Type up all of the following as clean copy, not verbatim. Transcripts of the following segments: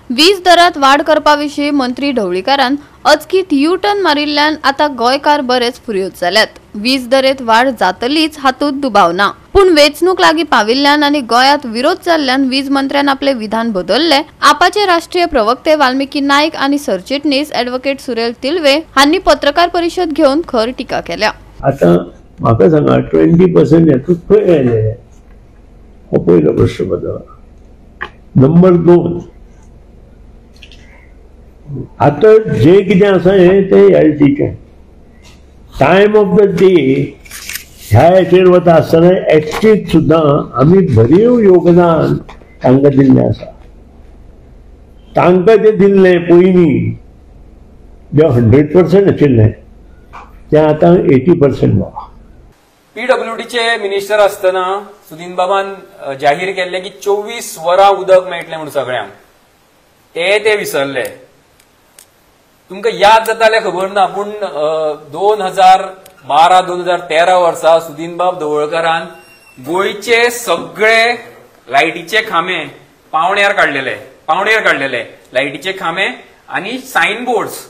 वीज दरात वाढ करपाविशीं मंत्री ढवळीकारान अचकीत यू टर्न मारिल्ल्यान आता गोंयकार बरेच फुर्योज जाल्यात. वीज दरेत वाढ जातलीच हातूंत दुबाव ना, पूण वेंचणूक लागीं पाविल्ल्यान आनी गोंयांत विरोध जाल्ल्यान वीज मंत्र्यान आपले विधान बदलले. आपाचे राष्ट्रीय प्रवक्ते वाल्मिकी नाईक आनी सरचिटणीस ॲडव्होकेट सुरेल तिल्वे हांनी पत्रकार परिशद घेवन खर टिका केल्या. आता म्हाका सांगा 20% हेतूंत खंय आयले? हो पयलो प्रश्न पडला. नंबर 2, आता जे कितें आसा ते एलटीचे टायम ऑफ द डे ह्या हेचेर वता आसतना एसटीक सुद्दां आमी भरीव योगदान तांकां दिल्लें आसा. तांकां जें दिल्लें पयलीं जें 100% आशिल्लें तें आतां 80% जाला. पीडब्ल्यूडीचे मिनिस्टर असताना सुदीन बाबान जाहीर केल्ले की 24 वरां उदक मेळटलें म्हणून सगळ्यांक. ते विसरले. तुमकां याद जाताले खबर ना, पूण 2012-2013 वर्सा सुदीनबाब ढवळकारान गोंयचे सगळे लायटीचे खांबे पावणेर काडलेले लायटीचे खांबे आनी सायन बोर्ड्स.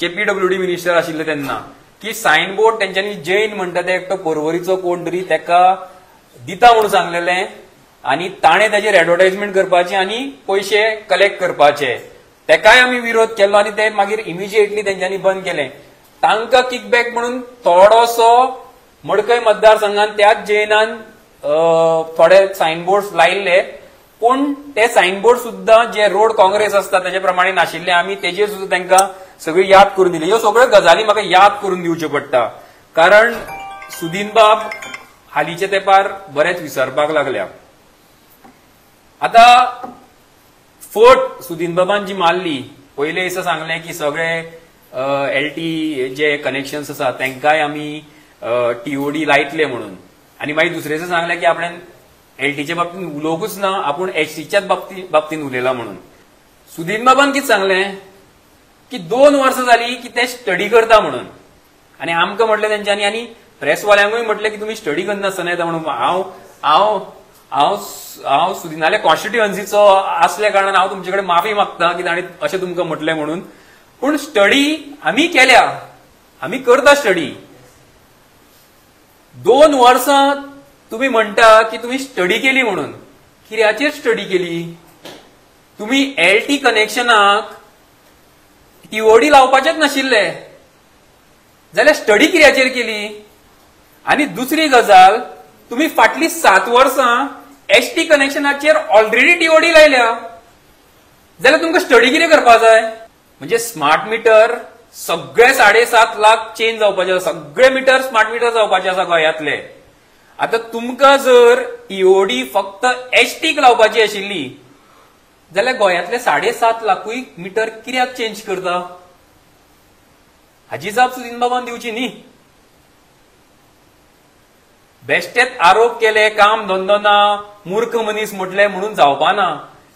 जे पीडब्ल्यूडी मिनिस्टर आशिल्ले तेन्ना की सायन बोर्ड तेंच्यांनी जैन म्हणटा ते एकटो पर्वरीचो कोण तरी तेका दिता म्हणून सांगलेले आनी ताणें ताचेर एडवर्टायजमेंट करपाचें आनी पयशे कलेक्ट करपाचे. तेकाय आमी विरोध केलो आनी ते मागीर इमिजिएटली तेंच्यांनी बंद केलें. तांकां किकबॅक म्हणून थोडोसो मडकय मतदारसंघात त्याच जैनान थोडे सायन बोर्ड लायिल्ले, पूण ते सायन बोर्ड सुद्दां जे रोड काँग्रेस आसता तेजे प्रमाणे नाशिल्ले. आमी तेजेर सुद्दां तांकां सगळी याद करून दिली. ह्यो सगळ्यो गजाली म्हाका याद करून दिवच्यो पडटा, कारण सुदीनबाब हालींच्या तेंपार बरेच विसरपाक लागल्या. आता फट सुदीनबाबान जी मारली, पयले दिसा सांगलें की सगळे एलटी जे कनेक्शन्स आसा तांकांय आमी टीओडी लायतले म्हणून, आनी मागीर दुसरे दिसा सांगलें की आपणें एलटीच्या बाबतींत उलोवंकूच ना, आपूण एचटीच्याच बाबतींत उलयला म्हणून. सुदीनबाबान कितें सांगलें की 2 वर्सां जाली की ते स्टडी करता म्हणून, आनी आमकां म्हटलें तेंच्यांनी आनी प्रेसवाल्यांकूय म्हटलें की तुमी स्टडी करनासतना येता म्हणून. हांव सुदीनाले कॉन्स्टिट्युएन्सीचो आसल्या कारणान हांव तुमचे कडेन माफी मागता की ताणें अशें तुमकां म्हटलें म्हणून. पूण स्टडी आमी केल्या, आमी करता स्टडी. 2 वर्सां तुमी म्हणटा की तुमी स्टडी केली म्हणून. कित्याचेर स्टडी केली? तुमी एलटी कनेक्शनाक टीओडी लावपाचेच नाशिल्ले जाल्यार स्टडी कित्याचेर केली? आनी दुसरी गजाल, तुमी फाटली 7 वर्सां एसटी कनेक्शनाचेर ऑलरेडी टीओडी लायल्या जाल्यार तुमकां स्टडी कितें करपाक जाय? म्हणजे स्मार्ट मिटर सगळे 7.5 लाख चेंज जावपाचे, सगळे मिटर स्मार्ट मिटर जावपाचे आसा गोंयांतले. आता तुमकां जर टीओडी फक्त एसटीक लावपाची आशिल्ली जाल्यार गोंयांतले 7.5 लाखूय मिटर कित्याक चेंज करता? हाची जाप सुदीनबाबान दिवची न्ही. बेश्टेच आरोप केले, काम धंदो ना, मूर्ख मनीस म्हटले म्हणून जावपा ना.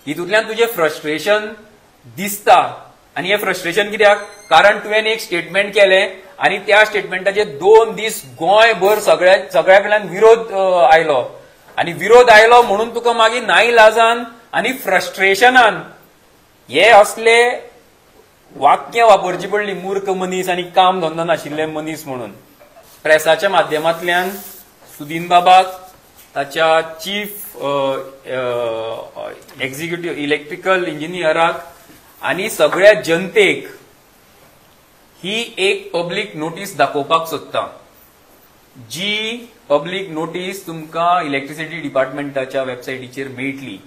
हितूंतल्यान तुझे फ्रस्ट्रेशन दिसता. आनी हे फ्रस्ट्रेशन कित्याक? कारण तुवें एक स्टेटमेंट केलें आनी त्या स्टेटमेंटाचे 2 दीस गोंयभर सगळ्या कडल्यान विरोध आयलो. आनी विरोध आयलो म्हणून तुका मागीर नाइलाजान आनी फ्रस्ट्रेशनान हे असले वाक्य वापरची पडली, मूर्ख मनीस आनी काम धंदो नाशिल्ले मनीस म्हणून. प्रेसाच्या माध्यमांतल्यान सुदीनबाबाक, ताच्या चीफ एक्झिक्युटिव्ह इलेक्ट्रिकल इंजिनियराक आनी सगळ्या जनतेक ही एक पब्लीक नोटीस दाखोवपाक सोदता. जी पब्लीक नोटीस तुमकां इलेक्ट्रिसिटी डिपार्टमेंटाच्या वेबसायटीचेर मेळटली.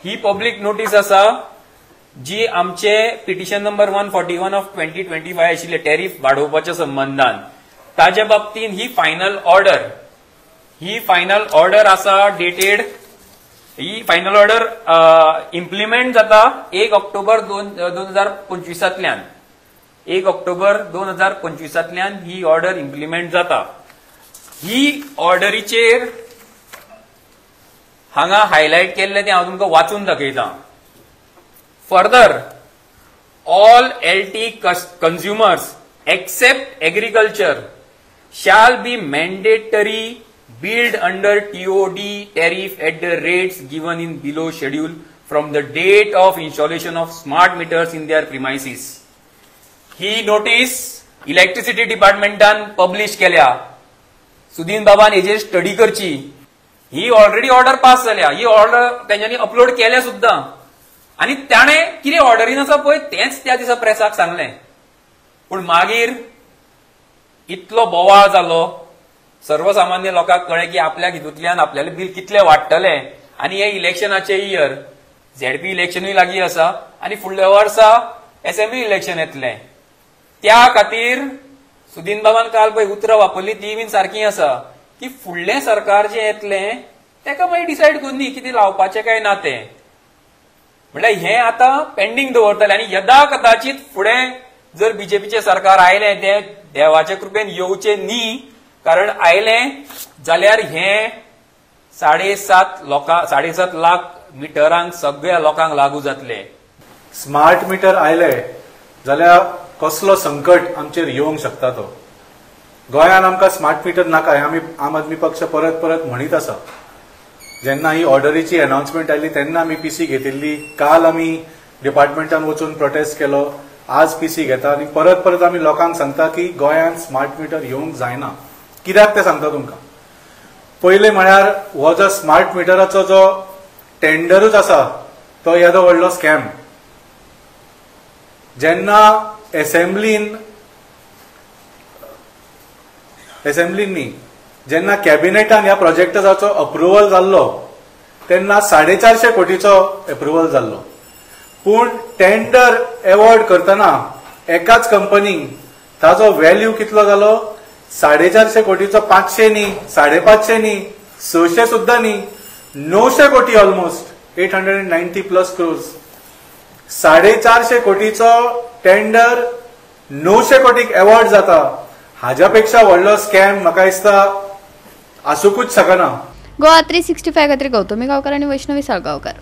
ही पब्लीक नोटीस आसा जी आमचे पिटिशन नंबर 141 ऑफ 2025 आशिल्ले टॅरिफ वाडोवपाच्या संबंधान, ताच्या बाबतींत ही फायनल ऑर्डर आसा डेटेड. ही फायनल ऑर्डर इम्प्लिमेंट जाता 1 ऑक्टोबर 2025 1 ऑक्टोबर 2025 ही ऑर्डर इम्प्लिमेंट जाता. ही ऑर्डरीचेर हांगा हायलाइट केल्ले ते हांव तुमकां वाचून दाखयता. Further, all LT consumers except agriculture shall be mandatory billed under TOD tariff at the rates given in below schedule from the date of installation of smart meters in their premises. ही notice electricity डिपार्टमेंटान publish केल्या. सुदीन बाबान हेजेर study करची. ही already order pass जाल्या. ही order तेंच्यांनी upload केल्या सुद्धा. आणि ताणे कितें ऑर्डरीन आसा पळय तेच त्या दिसा प्रेसाक सांगलें. पूण मागीर इतलो बोवाळ जालो, सर्वसामान्य लोकांक कळ्ळें की आपल्या हितूंतल्यान आपल्याले बील कितले वाडटले. आनी हे इलेक्शनाचे इयर, झेडपी इलेक्शनूय लागीं आसा आनी फुडल्या वर्सा असेंब्ली इलेक्शन येतलें. त्या खातीर सुदीन बाबान काल पळय उतरां वापरली ती बीन सारकी आसा की फुडलें सरकार जें येतलें तेका मागीर डिसायड करनी कितें लावपाचें काय ना तें. म्हळ्यार हें आतां पेंडींग दवरतले. आनी यदा कदाचित फुडें जर बीजेपीचें सरकार आयलें, तें देवाचे कृपेन येवचें न्ही, कारण आयलें जाल्यार हें 7.5 लाख मिटरांक सगळ्या लोकांक लागू जातले. स्मार्ट मीटर आयले जाल्यार कसलो संकट आमचेर येवंक शकता तो. गोंयांत आमकां स्मार्ट मीटर नाका हें आमी आम आदमी पक्ष परत परत म्हणीत आसा. जेन्ना ही ऑर्डरीची अनाउन्समेंट आयली तेन्ना आमी पीसी घेतिल्ली. काल आमी डिपार्टमेंटान वचून प्रोटेस्ट केलो. आज पीसी घेता आनी परत परत आमी लोकांक सांगता की गोंयांत स्मार्ट मीटर येवंक जायना. कित्याक तें सांगता तुमकां. पयलें म्हळ्यार हो जो स्मार्ट मिटराचो जो टेंडरूच आसा तो येदो व्हडलो स्कॅम. जेन्ना असेंब्लीन न्ही, जेन्ना कॅबिनेटान ह्या प्रोजेक्टाचो अप्रुवल जाल्लो तेन्ना 450 कोटीचो अप्रुवल जाल्लो. पूण टेंडर अवॉर्ड करतना एकाच कंपनीक ताजो व्हॅल्यू कितलो जालो 450 कोटीचो 500 न्ही, 550 न्ही, 600 सुद्धा न्ही, 900 कोटी ऑलमोस्ट 890+ क्रोर्स. 450 कोटीचो टेंडर 900 कोटीक अवॉर्ड जाता. हाज्या पेक्षा व्हडलो स्कॅम म्हाका दिसता आसूंकूच शकना. गोवा 365 खातीर गौतमी गांवकर आनी वैष्णवी साळगांवकर.